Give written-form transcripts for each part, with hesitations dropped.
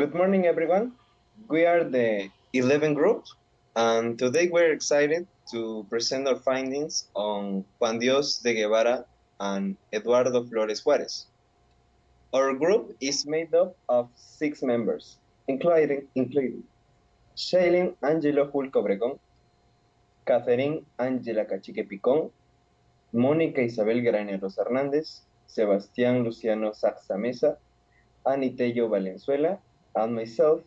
Good morning, everyone. We are the 11 group, and today we're excited to present our findings on Juan Dios de Guevara and Eduardo Flores Juárez. Our group is made up of 6 members, including Shailene Angelo Julco Obregón, Catherine Ángela Cachique Picón, Mónica Isabel Graneros Hernández, Sebastián Luciano Saxa Mesa, Anitello Valenzuela, and myself,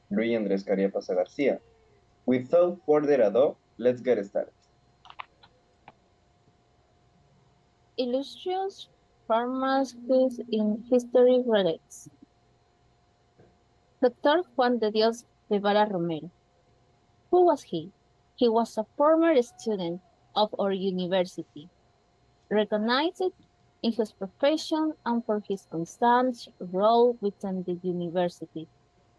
Luis Andrés Cariapasa Garcia. Without further ado, let's get started. Illustrious Farmacéuticos in History relates. Dr. Juan de Dios Guevara Romero. Who was he? He was a former student of our university, recognized in his profession and for his constant role within the university.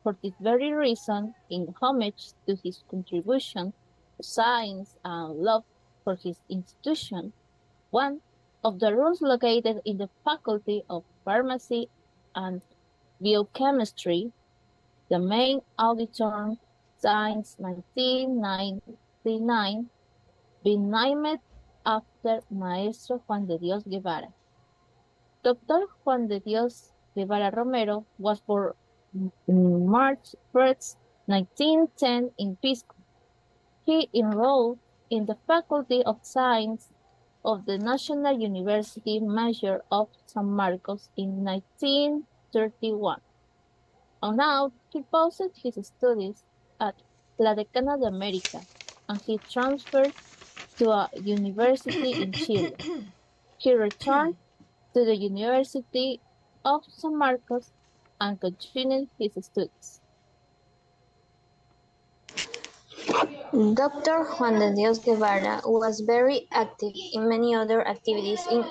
For this very reason, in homage to his contribution to science and love for his institution, one of the rooms located in the Faculty of Pharmacy and Biochemistry, the main auditorium, since 1999, been named after Maestro Juan de Dios Guevara. Dr. Juan de Dios Guevara Romero was born March 1st, 1910 in Pisco. He enrolled in the Faculty of Science of the National University Major of San Marcos in 1931. On out, he paused his studies at La Decana de America, and he transferred to a university in Chile. He returned to the University of San Marcos and continued his studies. Dr. Juan de Dios Guevara was very active in many other activities in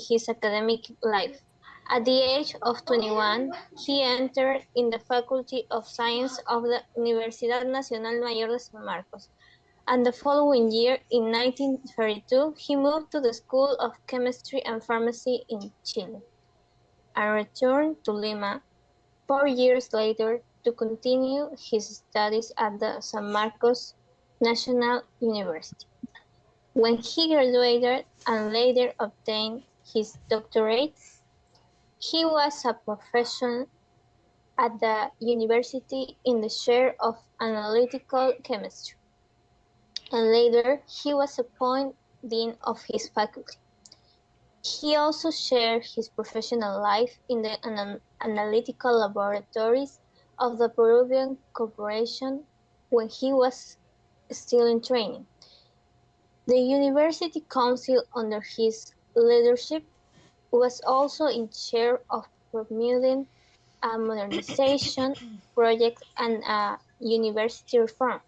his academic life. At the age of 21, he entered in the Faculty of Science of the Universidad Nacional Mayor de San Marcos, and the following year, in 1932, he moved to the School of Chemistry and Pharmacy in Chile, and returned to Lima 4 years later to continue his studies at the San Marcos National University. When he graduated and later obtained his doctorate, he was a professor at the university in the chair of analytical chemistry, and later he was appointed dean of his faculty. He also shared his professional life in the analytical laboratories of the Peruvian Corporation when he was still in training. The University Council, under his leadership, was also in charge of promoting a modernization project and a university reform,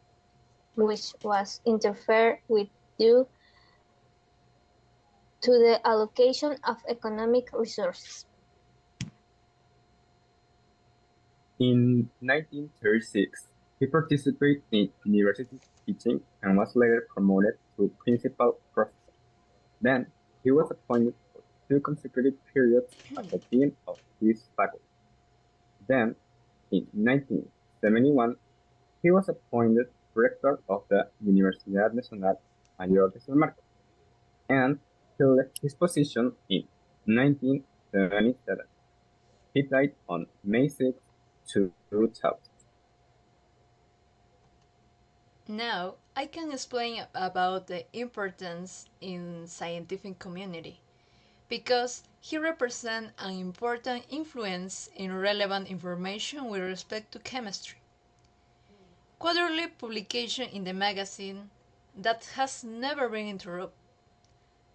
which was interfered with due to the allocation of economic resources. In 1936, he participated in university teaching and was later promoted to principal professor. Then, he was appointed for 2 consecutive periods as the dean of his faculty. Then, in 1971, he was appointed rector of the Universidad Nacional Mayor de San Marcos, and he left his position in 1977. He died on May 6, 2000. Now, I can explain about the importance in scientific community because he represents an important influence in relevant information with respect to chemistry. Quarterly publication in the magazine that has never been interrupted.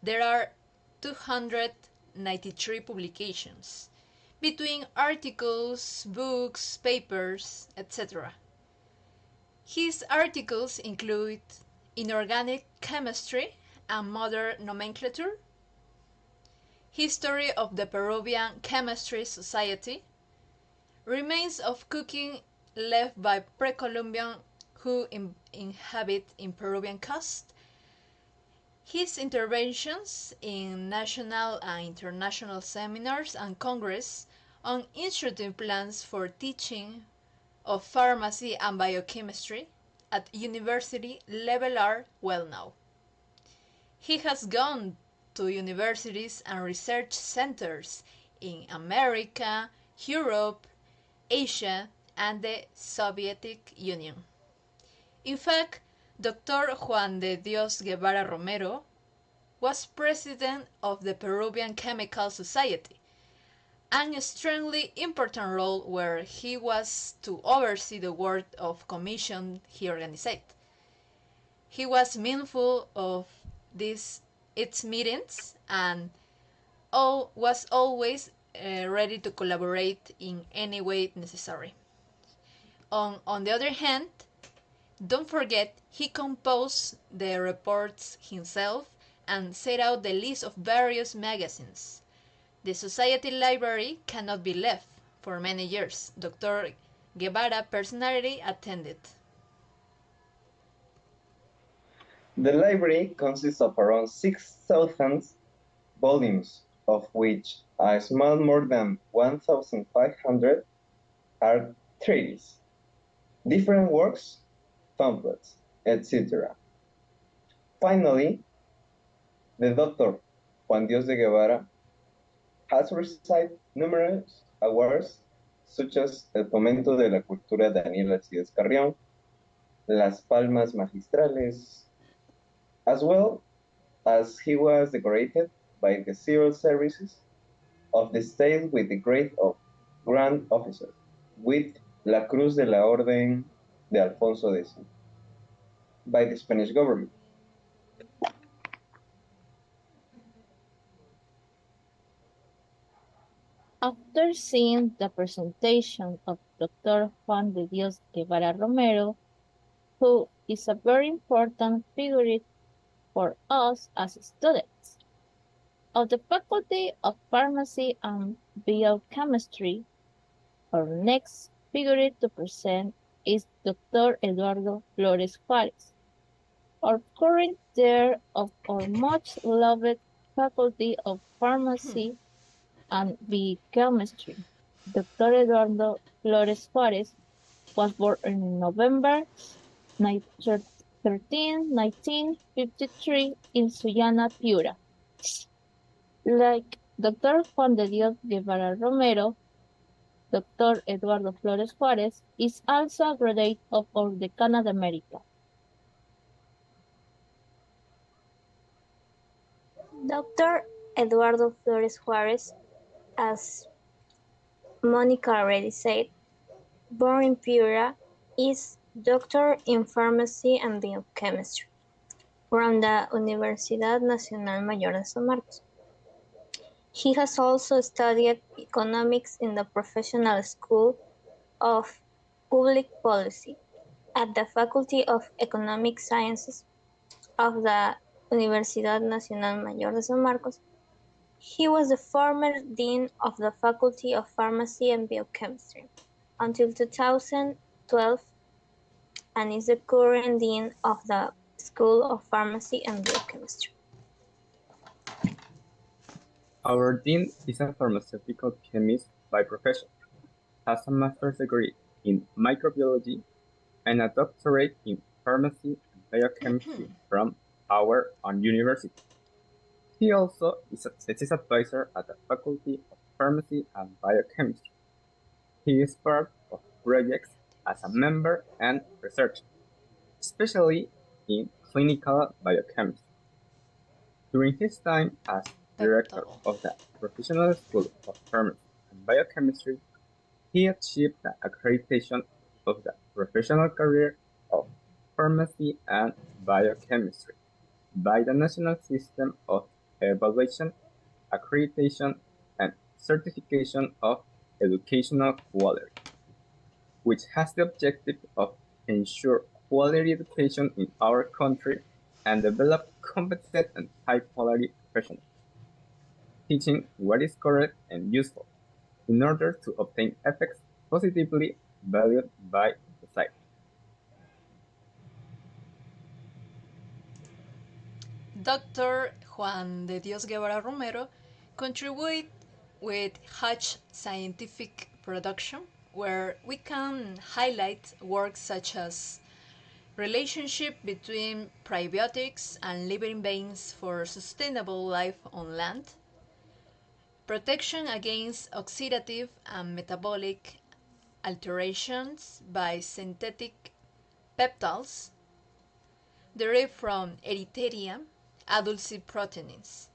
There are 293 publications between articles, books, papers, etc. His articles include Inorganic Chemistry and Modern Nomenclature, History of the Peruvian Chemistry Society, Remains of Cooking Left by Pre-Columbian Who Inhabit in Peruvian Coast, his interventions in national and international seminars and congress on instructive plans for teaching, of pharmacy and biochemistry at university level are well known. He has gone to universities and research centers in America, Europe, Asia, and the Soviet Union. In fact, Dr. Juan de Dios Guevara Romero was president of the Peruvian Chemical Society, and a extremely important role where he was to oversee the work of commission he organized. He was mindful of its meetings and was always ready to collaborate in any way necessary. On the other hand, don't forget he composed the reports himself and set out the list of various magazines. The Society Library cannot be left. For many years, Dr. Guevara personally attended. The library consists of around 6,000 volumes, of which a small more than 1,500 are treatises, different works, pamphlets, etc. Finally, the Dr. Juan Dios de Guevara has received numerous awards such as el Fomento de la Cultura Daniel Alcides Carrión, Las Palmas Magistrales, as well as he was decorated by the civil services of the state with the grade of Grand Officer, with La Cruz de la Orden de Alfonso X by the Spanish government. After seeing the presentation of Dr. Juan de Dios Guevara Romero, who is a very important figure for us as students of the Faculty of Pharmacy and Biochemistry, our next figure to present is Dr. Eduardo Flores Juárez, our current chair of our much loved Faculty of Pharmacy and Biochemistry. Dr. Eduardo Flores Juárez was born in November 13, 1953 in Sullana, Piura. Like Dr. Juan de Dios Guevara Romero, Dr. Eduardo Flores Juárez is also a graduate of our Decana de America. Dr. Eduardo Flores Juárez, as Monica already said, born in Piura, is Doctor in Pharmacy and Biochemistry from the Universidad Nacional Mayor de San Marcos. He has also studied economics in the Professional School of Public Policy at the Faculty of Economic Sciences of the Universidad Nacional Mayor de San Marcos. He was the former Dean of the Faculty of Pharmacy and Biochemistry until 2012 and is the current Dean of the School of Pharmacy and Biochemistry. Our dean is a pharmaceutical chemist by profession, has a master's degree in microbiology and a doctorate in pharmacy and biochemistry from our own university. He also is a thesis advisor at the Faculty of Pharmacy and Biochemistry. He is part of projects as a member and researcher, especially in clinical biochemistry. During his time as director of the Professional School of Pharmacy and Biochemistry, he achieved the accreditation of the professional career of pharmacy and biochemistry by the National System of Evaluation, Accreditation, and Certification of Educational Quality, which has the objective of ensure quality education in our country and develop competent and high-quality professionals, teaching what is correct and useful in order to obtain effects positively valued by society. Dr. Juan de Dios Guevara Romero contributed with huge scientific production where we can highlight works such as relationship between prebiotics and living beings for sustainable life on land, protection against oxidative and metabolic alterations by synthetic peptides derived from Erytheria adulciproteins,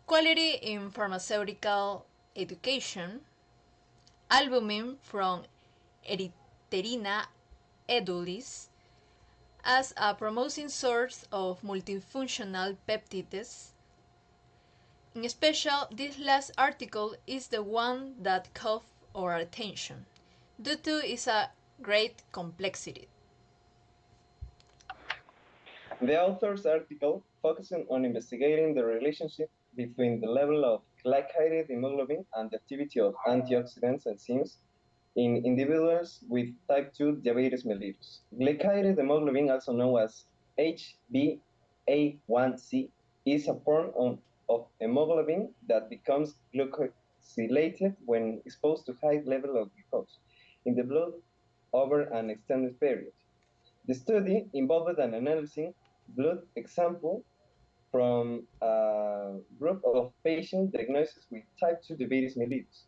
quality in pharmaceutical education, albumin from Erytherina edulis as a promising source of multifunctional peptides. In special, this last article is the one that caught our attention, due to its great complexity. The author's article focuses on investigating the relationship between the level of glycated hemoglobin and the activity of antioxidants enzymes in individuals with type 2 diabetes mellitus. Glycated hemoglobin, also known as HbA1c, is a form of hemoglobin that becomes glucosylated when exposed to high level of glucose in the blood over an extended period. The study involved an analyzing blood example from a group of patients diagnosed with type 2 diabetes mellitus.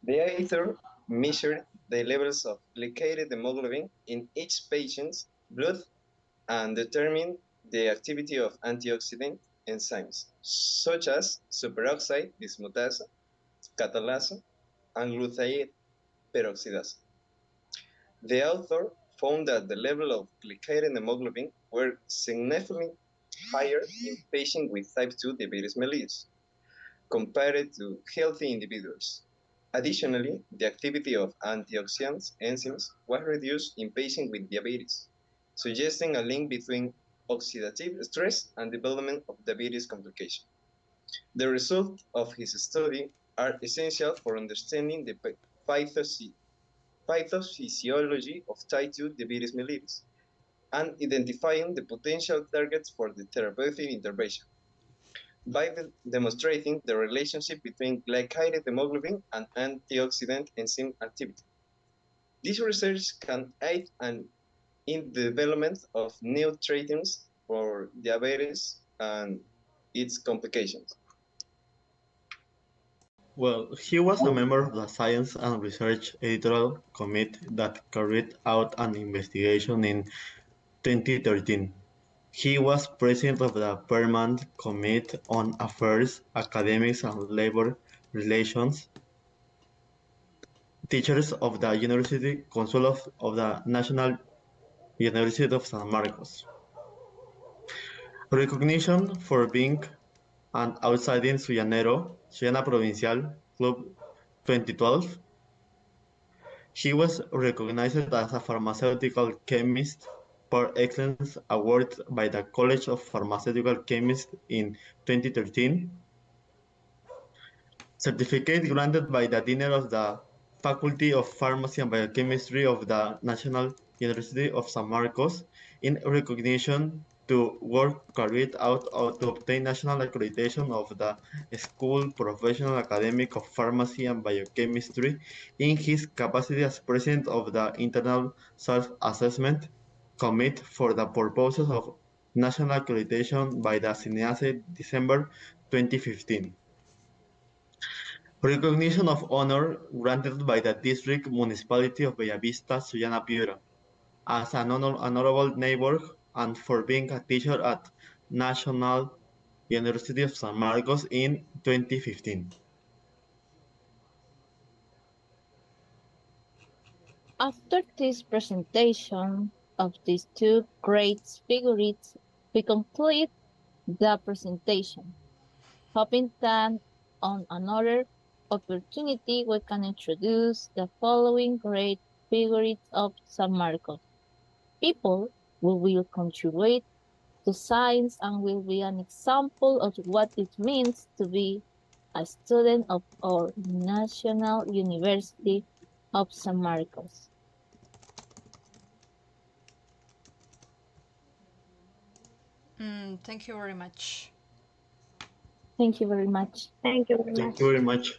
The author measured the levels of glycated hemoglobin in each patient's blood and determined the activity of antioxidant enzymes, such as superoxide dismutase, catalase, and glutathione peroxidase. The author found that the level of glycated hemoglobin were significantly higher in patients with type 2 diabetes mellitus compared to healthy individuals. Additionally, the activity of antioxidant enzymes was reduced in patients with diabetes, suggesting a link between oxidative stress and development of diabetes complications. The results of his study are essential for understanding the pathophysiology of type 2 diabetes mellitus and identifying the potential targets for the therapeutic intervention by demonstrating the relationship between glycated hemoglobin and antioxidant enzyme activity. This research can aid in the development of new treatments for diabetes and its complications. Well, he was a member of the Science and Research Editorial Committee that carried out an investigation in 2013. He was president of the Permanent Committee on Affairs, Academics and Labor Relations, teachers of the University Council of the National University of San Marcos. Recognition for being an outside su Llana Provincial Club 2012. He was recognized as a pharmaceutical chemist par excellence award by the College of Pharmaceutical Chemists in 2013. Certificate granted by the Dean of the Faculty of Pharmacy and Biochemistry of the National University of San Marcos in recognition to work carried out to obtain national accreditation of the School Professional Academic of Pharmacy and Biochemistry in his capacity as President of the Internal Self-Assessment Committee for the purposes of national accreditation by the CINEASE December 2015. Recognition of honor granted by the District Municipality of Bellavista, Sullana Piura, as an honorable neighbor and for being a teacher at National University of San Marcos in 2015. After this presentation of these two great figures, we conclude the presentation, hoping that on another opportunity we can introduce the following great figures of San Marcos. People who will contribute to science and will be an example of what it means to be a student of our National University of San Marcos. Thank you very much. Thank you very much. Thank you very Thank much. you very much.